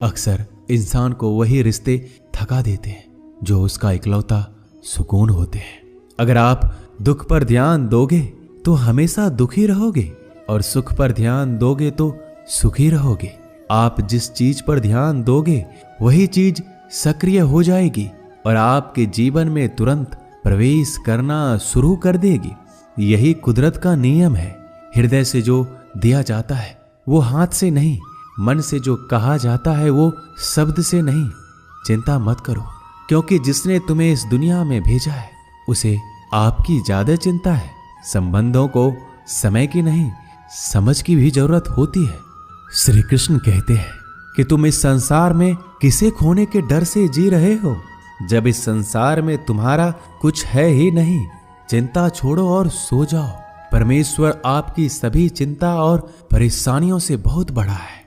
अक्सर इंसान को वही रिश्ते थका देते हैं जो उसका इकलौता सुकून होते हैं। अगर आप दुख पर ध्यान दोगे तो हमेशा दुखी रहोगे और सुख पर ध्यान दोगे तो सुखी रहोगे। आप जिस चीज पर ध्यान दोगे वही चीज सक्रिय हो जाएगी और आपके जीवन में तुरंत प्रवेश करना शुरू कर देगी। यही कुदरत का नियम है। हृदय से जो दिया जाता है वो हाथ से नहीं, मन से जो कहा जाता है वो शब्द से नहीं। चिंता मत करो, क्योंकि जिसने तुम्हें इस दुनिया में भेजा है उसे आपकी ज्यादा चिंता है। संबंधों को समय की नहीं, समझ की भी जरूरत होती है। श्री कृष्ण कहते हैं कि तुम इस संसार में किसे खोने के डर से जी रहे हो, जब इस संसार में तुम्हारा कुछ है ही नहीं। चिंता छोड़ो और सो जाओ। परमेश्वर आपकी सभी चिंता और परेशानियों से बहुत बड़ा है।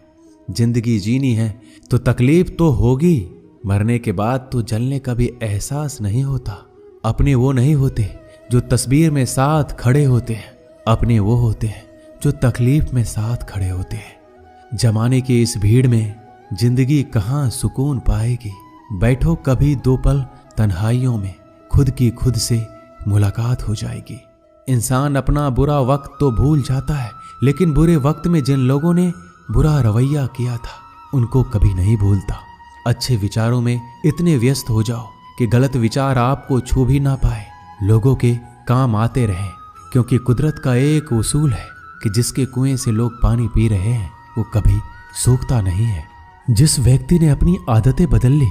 जिंदगी जीनी है तो तकलीफ तो होगी। मरने के बाद तो जलने का भी एहसास नहीं होता। अपने वो नहीं होते जो तस्वीर में साथ खड़े होते हैं, अपने वो होते हैं जो तकलीफ में साथ खड़े होते हैं। जमाने की इस भीड़ में जिंदगी कहाँ सुकून पाएगी। बैठो कभी दो पल तन्हाइयों में, खुद की खुद से मुलाकात हो जाएगी। इंसान अपना बुरा वक्त तो भूल जाता है, लेकिन बुरे वक्त में जिन लोगों ने बुरा रवैया किया था उनको कभी नहीं भूलता। अच्छे विचारों में इतने व्यस्त हो जाओ कि गलत विचार आपको छू भी ना पाए। लोगों के काम आते रहें, क्योंकि कुदरत का एक उसूल है कि जिसके कुएं से लोग पानी पी रहे हैं वो कभी सूखता नहीं है। जिस व्यक्ति ने अपनी आदतें बदल ली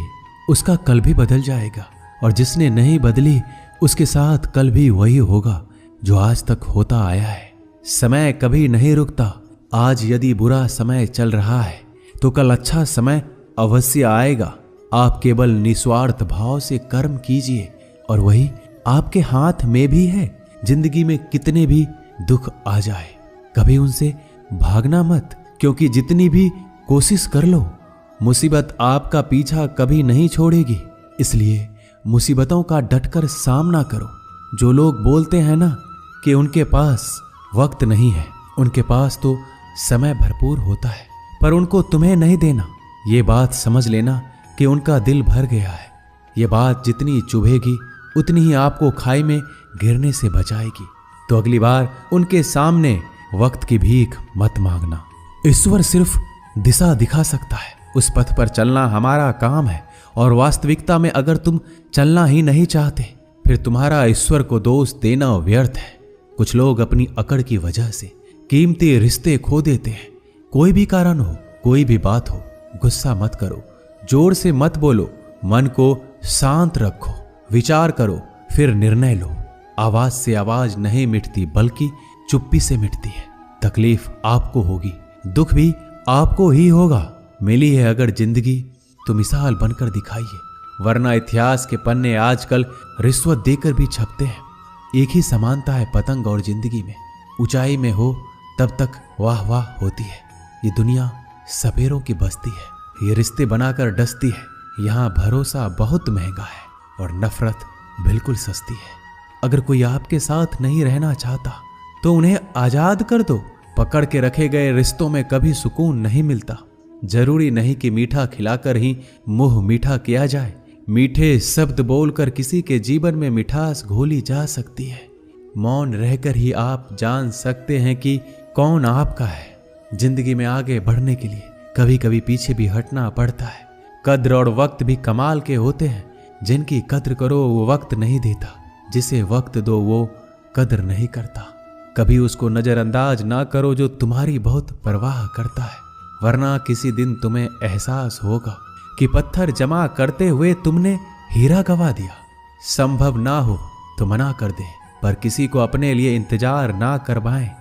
उसका कल भी बदल जाएगा, और जिसने नहीं बदली उसके साथ कल भी वही होगा जो आज तक होता आया है। समय कभी नहीं रुकता। आज यदि बुरा समय चल रहा है तो कल अच्छा समय अवश्य आएगा। आप केवल निस्वार्थ भाव से कर्म कीजिए और वही आपके हाथ में भी है। जिंदगी में कितने भी दुख आ जाए कभी उनसे भागना मत, क्योंकि जितनी भी कोशिश कर लो मुसीबत आपका पीछा कभी नहीं छोड़ेगी। इसलिए मुसीबतों का डटकर सामना करो। जो लोग बोलते हैं ना कि उनके पास वक्त नहीं है, उनके पास तो समय भरपूर होता है, पर उनको तुम्हें नहीं देना। ये बात समझ लेना कि उनका दिल भर गया है। ये बात जितनी चुभेगी उतनी ही आपको खाई में गिरने से बचाएगी। तो अगली बार उनके सामने वक्त की भीख मत मांगना। ईश्वर सिर्फ दिशा दिखा सकता है, उस पथ पर चलना हमारा काम है। और वास्तविकता में अगर तुम चलना ही नहीं चाहते फिर तुम्हारा ईश्वर को दोष देना व्यर्थ है। कुछ लोग अपनी अकड़ की वजह से कीमती रिश्ते खो देते हैं। कोई भी कारण हो, कोई भी बात हो, गुस्सा मत करो, जोर से मत बोलो, मन को शांत रखो, विचार करो, फिर निर्णय लो। आवाज से आवाज नहीं मिटती बल्कि चुप्पी से मिटती है। तकलीफ आपको होगी, दुख भी आपको ही होगा। मिली है अगर जिंदगी तो मिसाल बनकर दिखाइए, वरना इतिहास के पन्ने आजकल रिश्वत देकर भी छपते हैं। एक ही समानता है पतंग और जिंदगी में। ऊंचाई में हो तब तक वाह वाह होती है। ये दुनिया सपेरों की बस्ती है, ये रिश्ते बनाकर डसती है। यहाँ भरोसा बहुत महंगा है और नफरत बिल्कुल सस्ती है। अगर कोई आपके साथ नहीं रहना चाहता तो उन्हें आजाद कर दो। पकड़ के रखे गए रिश्तों में कभी सुकून नहीं मिलता। जरूरी नहीं कि मीठा खिलाकर ही मुंह मीठा किया जाए। मीठे शब्द बोलकर किसी के जीवन में मिठास घोली जा सकती है। मौन रहकर ही आप जान सकते हैं कि कौन आपका है। जिंदगी में आगे बढ़ने के लिए कभी कभी पीछे भी हटना पड़ता है। कद्र और वक्त भी कमाल के होते हैं। जिनकी कद्र करो वो वक्त नहीं देता, जिसे वक्त दो वो कद्र नहीं करता। कभी उसको नजरअंदाज ना करो जो तुम्हारी बहुत परवाह करता है, वरना किसी दिन तुम्हें एहसास होगा कि पत्थर जमा करते हुए तुमने हीरा गवा दिया। संभव ना हो तो मना कर दे, पर किसी को अपने लिए इंतजार ना करवाएं।